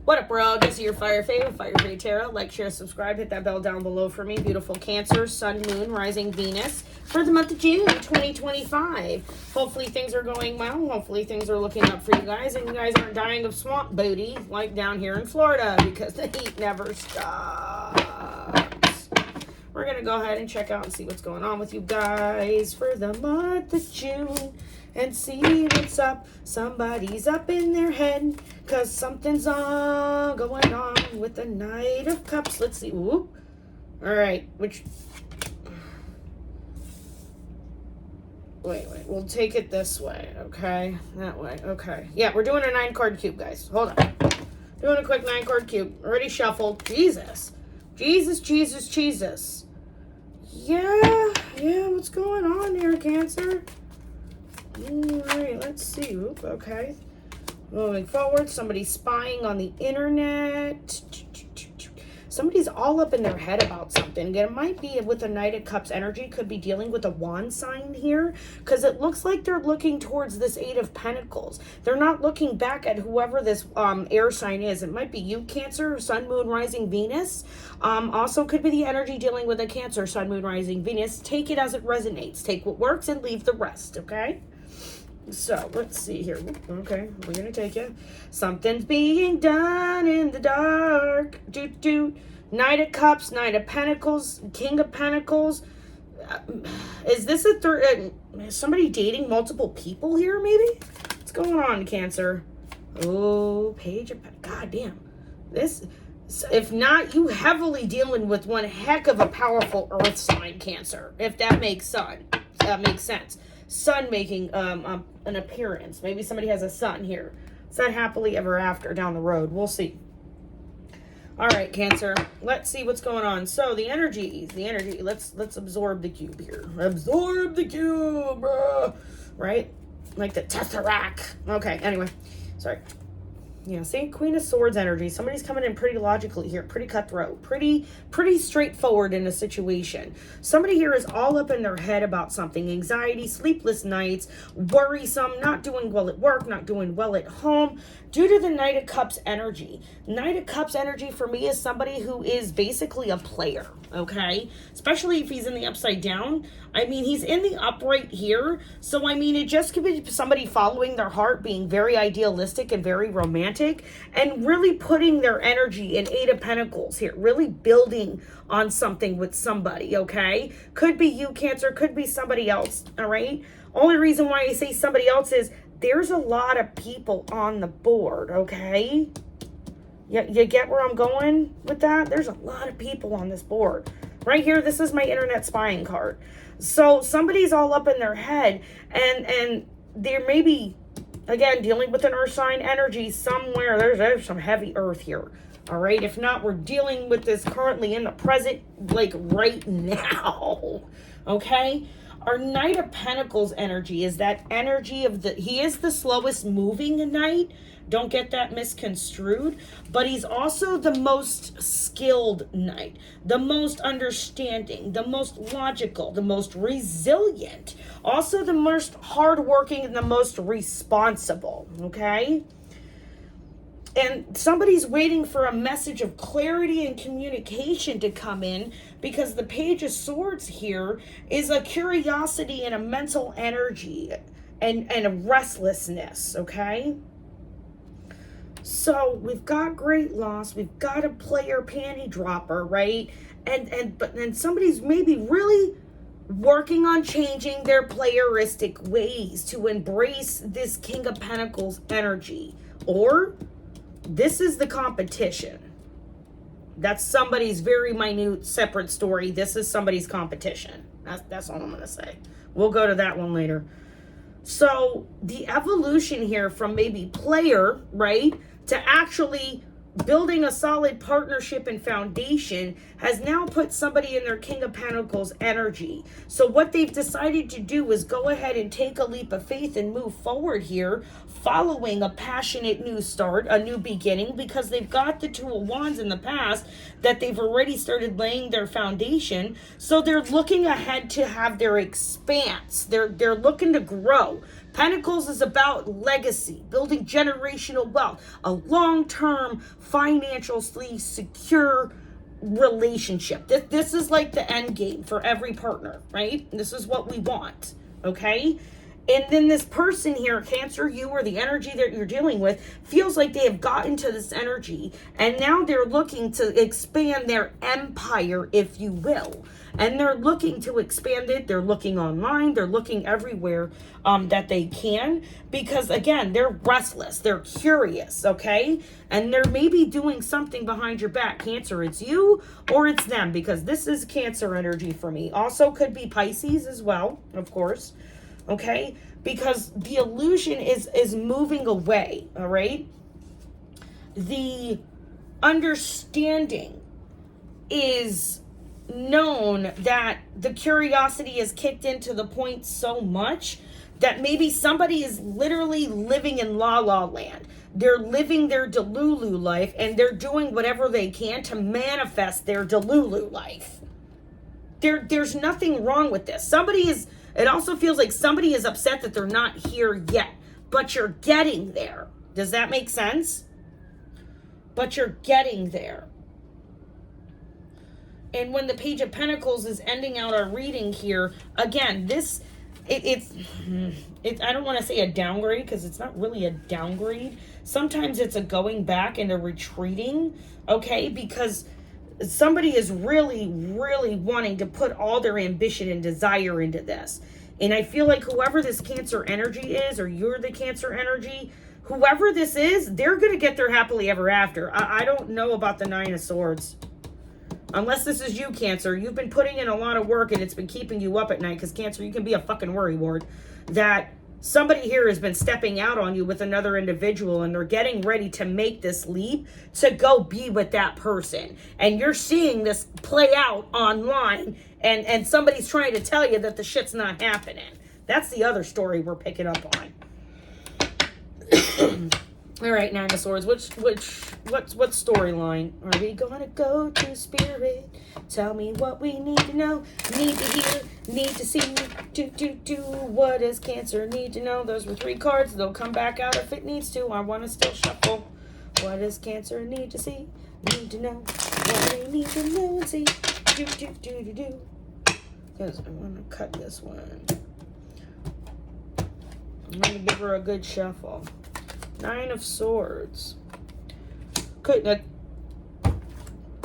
What up, world? This is your Fire Faetarot. Like, share, subscribe, hit that bell down below for me. Beautiful Cancer, Sun, Moon, Rising Venus for the month of June 2025. Hopefully things are going well. Hopefully things are looking up for you guys, and you guys aren't dying of swamp booty like down here in Florida because the heat never stops. We're going to go ahead and check out and see what's going on with you guys for the month of June. And see what's up. Somebody's up in their head, cause something's going on with the Knight of Cups. Let's see. Ooh. All right. Wait. We'll take it this way. Okay. That way. Okay. Yeah, we're doing a 9-card cube, guys. Hold on. Doing a quick 9-card cube. Already shuffled. Jesus. Jesus. Yeah. What's going on here, Cancer? Alright, let's see. Oop, okay. Moving forward, somebody's spying on the internet. Somebody's all up in their head about something. Again, it might be with the Knight of Cups energy. Could be dealing with a wand sign here. Because it looks like they're looking towards this 8 of Pentacles. They're not looking back at whoever this air sign is. It might be you, Cancer, Sun, Moon, Rising, Venus. Also could be the energy dealing with a Cancer, Sun, Moon, Rising, Venus. Take it as it resonates. Take what works and leave the rest, okay? So, let's see here. Okay, we're going to take it. Something's being done in the dark. Knight of Cups, Knight of Pentacles, King of Pentacles. Is this a third? Somebody dating multiple people here, maybe? What's going on, Cancer? Oh, Page of Pentacles. God damn. This, if not, you heavily dealing with one heck of a powerful earth sign, Cancer. If that makes sense. Sun making an appearance. Maybe somebody has a son here. It's not happily ever after down the road. We'll see. All right, Cancer. Let's see what's going on. So the energy. Let's absorb the cube here. Absorb the cube, right? Like the Tesseract. Okay. Anyway, sorry. Yeah, see, Queen of Swords energy. Somebody's coming in pretty logically here, pretty cutthroat, pretty straightforward in a situation. Somebody here is all up in their head about something. Anxiety, sleepless nights, worrisome, not doing well at work, not doing well at home, due to the Knight of Cups energy. Knight of Cups energy for me is somebody who is basically a player, okay? Especially if he's in the upside down. I mean, he's in the upright here. So, I mean, it just could be somebody following their heart, being very idealistic and very romantic, and really putting their energy in 8 of Pentacles here, really building on something with somebody, okay? Could be you, Cancer, could be somebody else, all right? Only reason why I say somebody else is there's a lot of people on the board, okay? You get where I'm going with that? There's a lot of people on this board. Right here, this is my internet spying card. So somebody's all up in their head, and they're maybe, again, dealing with an earth sign energy somewhere. There's some heavy earth here. All right. If not, we're dealing with this currently in the present, like right now. Okay. Our Knight of Pentacles energy is that energy of he is the slowest moving knight. Don't get that misconstrued. But he's also the most skilled knight, the most understanding, the most logical, the most resilient, also the most hardworking and the most responsible, okay? And somebody's waiting for a message of clarity and communication to come in, because the Page of Swords here is a curiosity and a mental energy and a restlessness, okay? So we've got great loss. We've got a player panty dropper, right? But then somebody's maybe really working on changing their playeristic ways to embrace this King of Pentacles energy. Or this is the competition. That's somebody's very minute, separate story. This is somebody's competition. That's all I'm going to say. We'll go to that one later. So the evolution here from maybe player, right, to actually building a solid partnership and foundation has now put somebody in their King of Pentacles energy. So what they've decided to do is go ahead and take a leap of faith and move forward here, following a passionate new start, a new beginning, because they've got the Two of Wands in the past that they've already started laying their foundation. So they're looking ahead to have their expanse. They're looking to grow. Pentacles is about legacy, building generational wealth, a long-term, financially secure relationship. This is like the end game for every partner, right? This is what we want, okay? And then this person here, Cancer, you or the energy that you're dealing with, feels like they have gotten to this energy and now they're looking to expand their empire, if you will. And they're looking to expand it. They're looking online. They're looking everywhere that they can because, again, they're restless. They're curious, okay? And they're maybe doing something behind your back. Cancer, it's you or it's them because this is Cancer energy for me. Also could be Pisces as well, of course. Okay, because the illusion is moving away, all right? The understanding is known that the curiosity is kicked into the point so much that maybe somebody is literally living in la la land. They're living their Delulu life and they're doing whatever they can to manifest their Delulu life. There's nothing wrong with this. It also feels like somebody is upset that they're not here yet, but you're getting there. Does that make sense? But you're getting there. And when the Page of Pentacles is ending out our reading here, again, I don't want to say a downgrade because it's not really a downgrade. Sometimes it's a going back and a retreating, okay? Because somebody is really, really wanting to put all their ambition and desire into this. And I feel like whoever this Cancer energy is, or you're the Cancer energy, whoever this is, they're going to get their happily ever after. I don't know about the Nine of Swords. Unless this is you, Cancer. You've been putting in a lot of work and it's been keeping you up at night. Because Cancer, you can be a fucking worrywart. That somebody here has been stepping out on you with another individual and they're getting ready to make this leap to go be with that person. And you're seeing this play out online and somebody's trying to tell you that the shit's not happening. That's the other story we're picking up on. All right, Nine of Swords. What storyline? Are we gonna go to Spirit? Tell me what we need to know, need to hear, need to see. Do. What does Cancer need to know? Those were 3 cards. They'll come back out if it needs to. I want to still shuffle. What does Cancer need to see? Need to know. What they need to know and see. Do. Because I want to cut this one. I'm going to give her a good shuffle. 9 of Swords.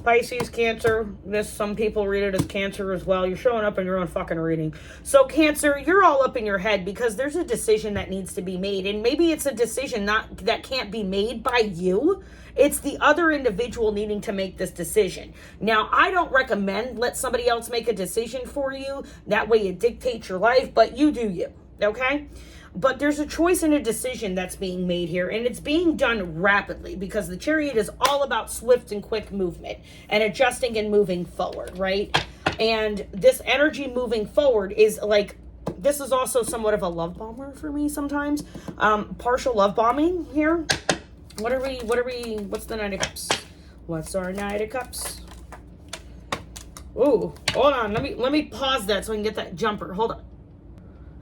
Pisces, Cancer. Some people read it as Cancer as well. You're showing up in your own fucking reading. So Cancer, you're all up in your head because there's a decision that needs to be made. And maybe it's a decision that can't be made by you. It's the other individual needing to make this decision. Now, I don't recommend let somebody else make a decision for you. That way it dictates your life, but you do you, okay? But there's a choice and a decision that's being made here, and it's being done rapidly because the Chariot is all about swift and quick movement and adjusting and moving forward, right? And this energy moving forward is like, this is also somewhat of a love bomber for me sometimes. Partial love bombing here. What's the Knight of Cups? What's our Knight of Cups? Ooh, hold on. Let me pause that so I can get that jumper. Hold on.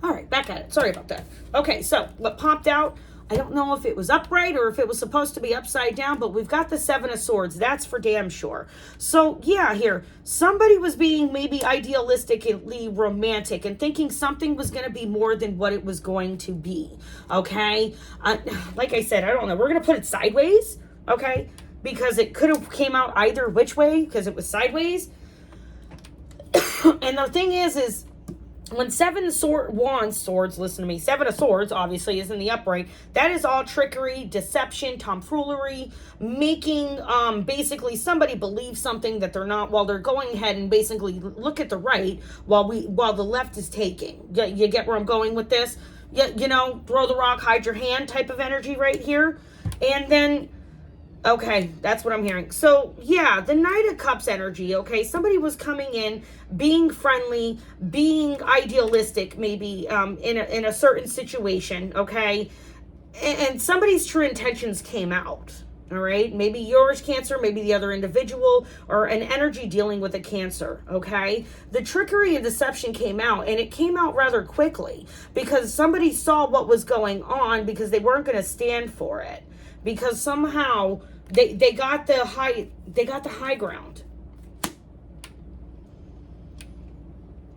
All right, back at it. Sorry about that. Okay, so what popped out, I don't know if it was upright or if it was supposed to be upside down, but we've got the 7 of Swords. That's for damn sure. So, yeah, here, somebody was being maybe idealistically romantic and thinking something was going to be more than what it was going to be, okay? Like I said, I don't know. We're going to put it sideways, okay? Because it could have came out either which way because it was sideways. And the thing is when 7 of Swords, listen to me, 7 of Swords, obviously, is in the upright. That is all trickery, deception, tomfoolery, making basically somebody believe something that they're not while they're going ahead and basically look at the right while the left is taking. You get where I'm going with this? You know, throw the rock, hide your hand type of energy right here. And then, okay, that's what I'm hearing. So, yeah, the Knight of Cups energy, okay? Somebody was coming in, being friendly, being idealistic, maybe, in a certain situation, okay? And somebody's true intentions came out, All right, maybe yours, Cancer, maybe the other individual, or an energy dealing with a Cancer, okay? The trickery and deception came out, and it came out rather quickly because somebody saw what was going on because they weren't going to stand for it. Because somehow they got the high ground.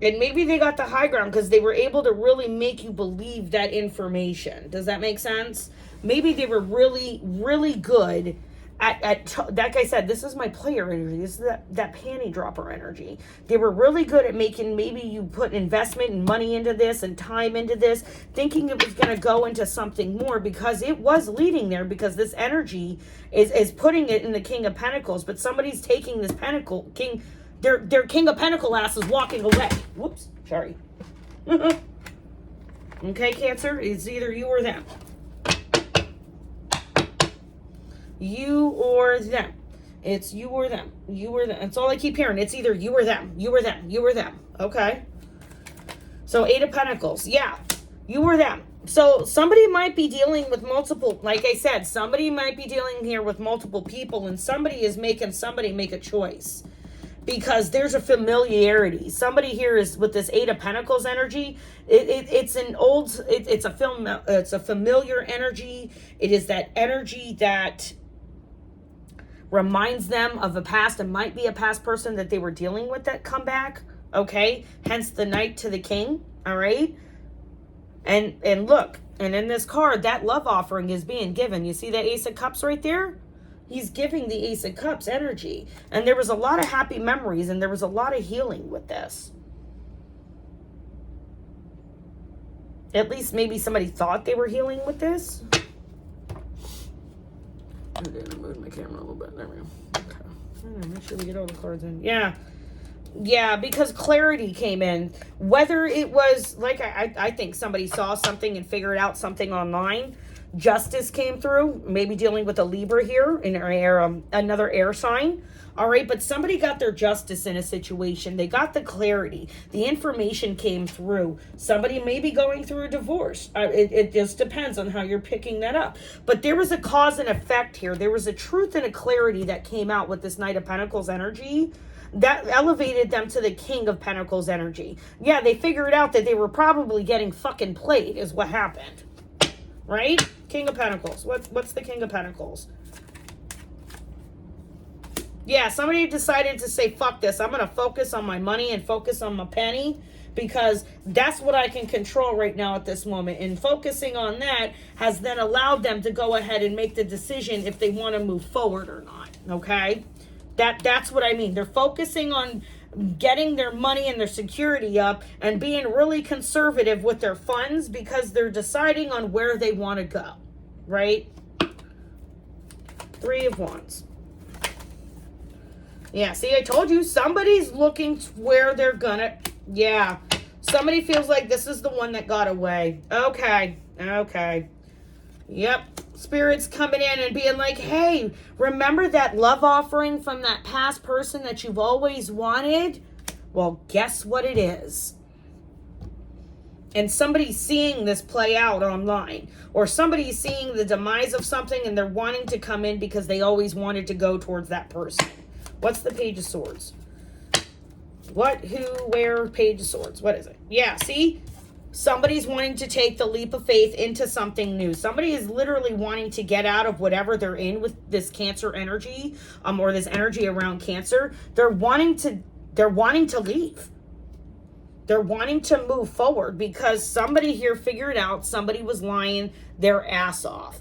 And maybe they got the high ground because they were able to really make you believe that information. Does that make sense? Maybe they were really, really good at like I said, this is my player energy. This is that panty dropper energy. They were really good at making, maybe you put investment and money into this and time into this, thinking it was going to go into something more because it was leading there, because this energy is putting it in the King of Pentacles, but somebody's taking this Pentacle, their King of Pentacle ass is walking away. Whoops, sorry. Okay, Cancer, it's either you or them. You or them. It's you or them. You or them. That's all I keep hearing. It's either you or them. You or them. You or them. Okay. So 8 of Pentacles. Yeah. You or them. So somebody might be dealing with multiple, like I said, somebody might be dealing here with multiple people, and somebody is making somebody make a choice. Because there's a familiarity. Somebody here is with this 8 of Pentacles energy. It's a familiar energy. It is that energy that reminds them of a past, and might be a past person that they were dealing with that come back. Okay, hence the Knight to the King. All right, and look, and in this card, that love offering is being given. You see the Ace of Cups right there? He's giving the Ace of Cups energy. And there was a lot of happy memories, and there was a lot of healing with this. At least maybe somebody thought they were healing with this. I'm going to move my camera a little bit. There we go. Okay. Make sure we get all the cards in. Yeah. Yeah, because clarity came in. Whether it was, like, I think somebody saw something and figured out something online. Justice came through, maybe dealing with a Libra here, in another air sign. All right, but somebody got their justice in a situation. They got the clarity. The information came through. Somebody may be going through a divorce. It just depends on how you're picking that up. But there was a cause and effect here. There was a truth and a clarity that came out with this Knight of Pentacles energy that elevated them to the King of Pentacles energy. Yeah, they figured out that they were probably getting fucking played is what happened. Right? King of Pentacles. What's the King of Pentacles? Yeah, somebody decided to say, fuck this. I'm going to focus on my money and focus on my penny, because that's what I can control right now at this moment. And focusing on that has then allowed them to go ahead and make the decision if they want to move forward or not. Okay? That's what I mean. They're focusing on getting their money and their security up and being really conservative with their funds, because they're deciding on where they want to go, right? 3 of Wands. Yeah, see, I told you, somebody's looking where they're gonna, yeah. Somebody feels like this is the one that got away. Okay. Yep. Spirit's coming in and being like, hey, remember that love offering from that past person that you've always wanted? Well, guess what it is? And somebody's seeing this play out online, or somebody's seeing the demise of something and they're wanting to come in because they always wanted to go towards that person. What's the Page of Swords? What, who, where, Page of Swords? What is it? Yeah, see? Somebody's wanting to take the leap of faith into something new. Somebody is literally wanting to get out of whatever they're in with this Cancer energy, or this energy around Cancer. They're wanting to leave. They're wanting to move forward because somebody here figured out somebody was lying their ass off.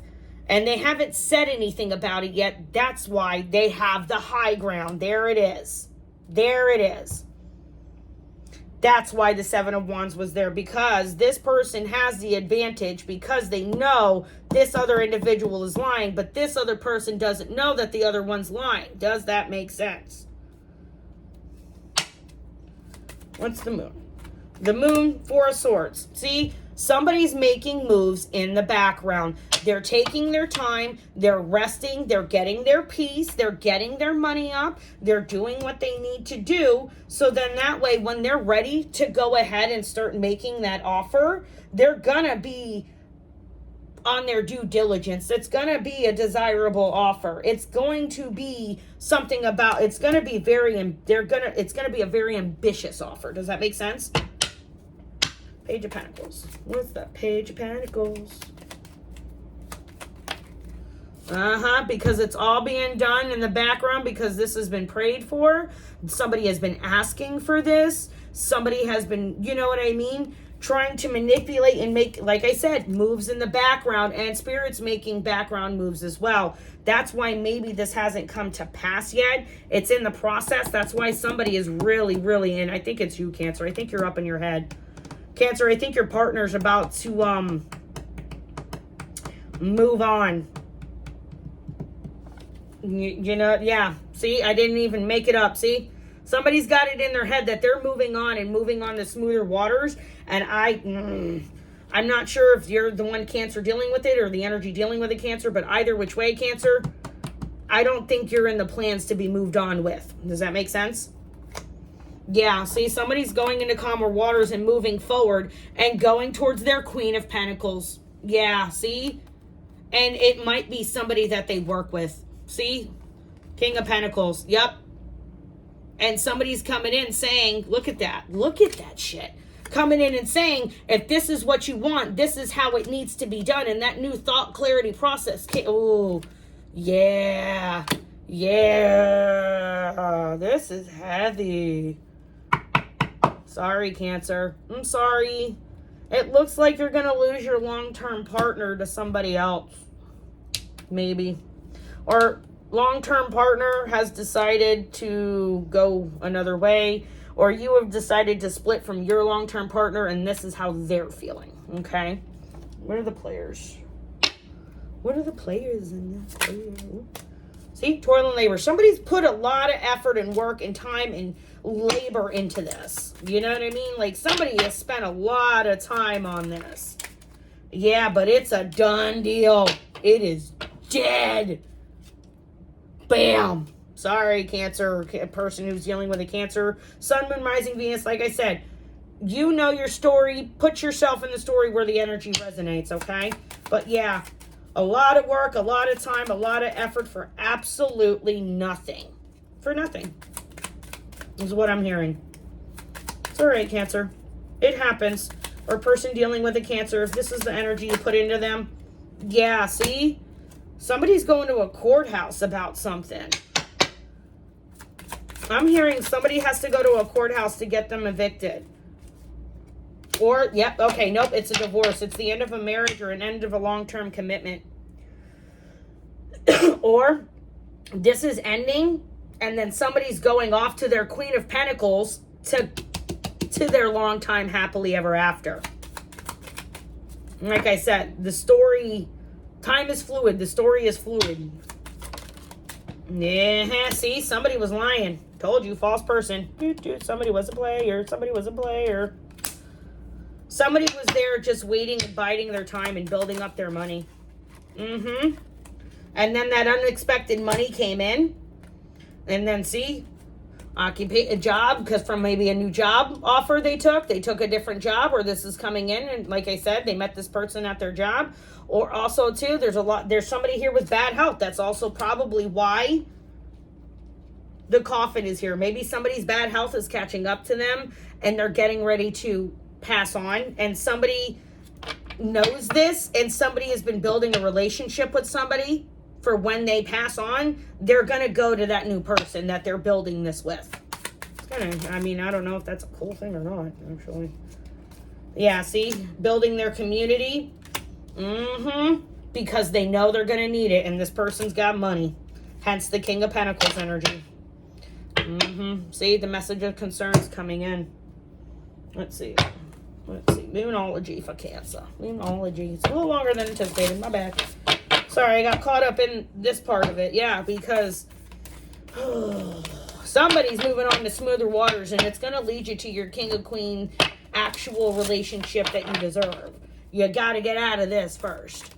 And they haven't said anything about it yet. That's why they have the high ground. There it is. There it is. That's why the 7 of Wands was there, because this person has the advantage because they know this other individual is lying, but this other person doesn't know that the other one's lying. Does that make sense? What's the Moon? The Moon, 4 of Swords. See, somebody's making moves in the background. They're taking their time. They're resting. They're getting their peace. They're getting their money up. They're doing what they need to do. So then that way, when they're ready to go ahead and start making that offer, they're going to be on their due diligence. It's going to be a desirable offer. It's going to be something about, it's going to be it's going to be a very ambitious offer. Does that make sense? Page of Pentacles. What's the Page of Pentacles? Because it's all being done in the background, because this has been prayed for. Somebody has been asking for this. Somebody has been, you know what I mean, trying to manipulate and make, like I said, moves in the background, and Spirit's making background moves as well. That's why maybe this hasn't come to pass yet. It's in the process. That's why somebody is really, really in. I think it's you, Cancer. I think you're up in your head. Cancer, I think your partner's about to move on. You know, yeah. See, I didn't even make it up. See, somebody's got it in their head that they're moving on and moving on to smoother waters. And I'm not sure if you're the one, Cancer, dealing with it, or the energy dealing with it, Cancer. But either which way, Cancer, I don't think you're in the plans to be moved on with. Does that make sense? Yeah, see, somebody's going into calmer waters and moving forward and going towards their Queen of Pentacles. Yeah, see? And it might be somebody that they work with. See? King of Pentacles. Yep. And somebody's coming in saying, look at that. Look at that shit. Coming in and saying, if this is what you want, this is how it needs to be done. And that new thought clarity process. Oh, yeah. Yeah. This is heavy. Sorry, Cancer. I'm sorry. It looks like you're going to lose your long-term partner to somebody else. Maybe. Or long-term partner has decided to go another way, or you have decided to split from your long-term partner, and this is how they're feeling. Okay? What are the players? What are the players in this? See? Toil and labor. Somebody's put a lot of effort and work and time and labor into this. You know what I mean? Like, somebody has spent a lot of time on this. Yeah, but it's a done deal. It is dead. Bam. Sorry, Cancer, person who's dealing with a Cancer. Sun, Moon, Rising, Venus. Like I said, you know your story. Put yourself in the story where the energy resonates, okay? But yeah, a lot of work, a lot of time, a lot of effort for absolutely nothing. For nothing. Is what I'm hearing. It's all right, Cancer. It happens. Or person dealing with a Cancer, if this is the energy you put into them. Yeah, see? Somebody's going to a courthouse about something. I'm hearing somebody has to go to a courthouse to get them evicted. Or, yep, okay, nope, it's a divorce. It's the end of a marriage or an end of a long-term commitment. Or, this is ending, and then somebody's going off to their Queen of Pentacles to their long-time happily ever after. Like I said, the story... Time is fluid. The story is fluid. Yeah, see? Somebody was lying. Told you, false person. Somebody was a player. Somebody was a player. Somebody was there just waiting and biding their time and building up their money. And then that unexpected money came in. And then, see? A job, because from maybe a new job offer they took a different job, or this is coming in, and like I said, they met this person at their job. Or also too, there's somebody here with bad health. That's also probably why the coffin is here. Maybe somebody's bad health is catching up to them and they're getting ready to pass on, and somebody knows this, and somebody has been building a relationship with somebody for when they pass on. They're going to go to that new person that they're building this with. It's kind of, I mean, I don't know if that's a cool thing or not, actually. Yeah, see? Building their community. Because they know they're going to need it, and this person's got money. Hence the King of Pentacles energy. See, the message of concern is coming in. Let's see. Moonology for Cancer. Moonology. It's a little longer than anticipated. My bad. Sorry, I got caught up in this part of it. Yeah, because somebody's moving on to smoother waters, and it's going to lead you to your King of Queen actual relationship that you deserve. You got to get out of this first.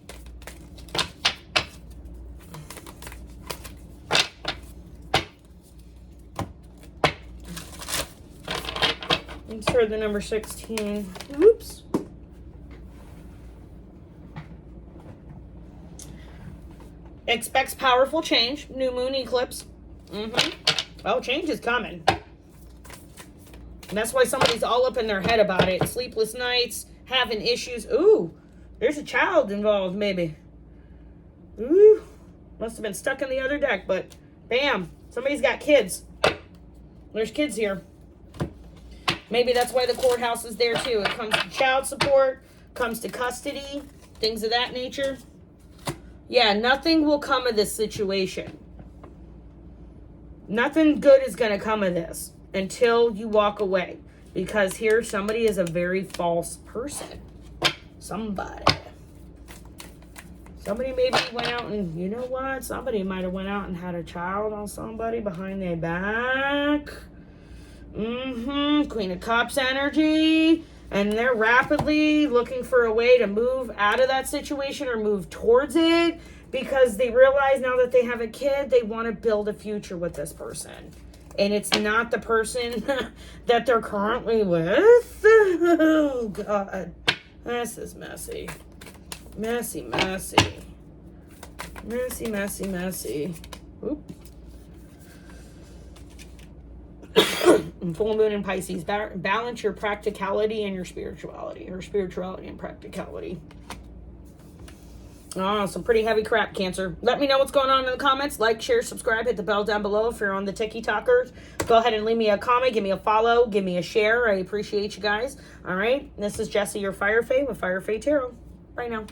Insert the number 16. Oops. Expects powerful change. New moon eclipse. Oh, change is coming. And that's why somebody's all up in their head about it. Sleepless nights, having issues. Ooh, there's a child involved, maybe. Ooh, must have been stuck in the other deck, but bam, somebody's got kids. There's kids here. Maybe that's why the courthouse is there too. It comes to child support, comes to custody, things of that nature. Yeah, nothing will come of this situation. Nothing good is going to come of this until you walk away. Because here, somebody is a very false person. Somebody maybe went out and, you know what? Somebody might have went out and had a child on somebody behind their back. Queen of Cups energy. And they're rapidly looking for a way to move out of that situation or move towards it. Because they realize now that they have a kid, they want to build a future with this person. And it's not the person that they're currently with. Oh, God. This is messy. Messy, messy. Messy, messy, messy. Oop. Full moon in Pisces. Balance your practicality and your spirituality. Or spirituality and practicality. Oh, some pretty heavy crap, Cancer. Let me know what's going on in the comments. Like, share, subscribe, hit the bell down below if you're on the TikTokers. Go ahead and leave me a comment, give me a follow, give me a share. I appreciate you guys. All right, this is Jessie, your Fire Fae with Fire Fae Tarot. Bye now.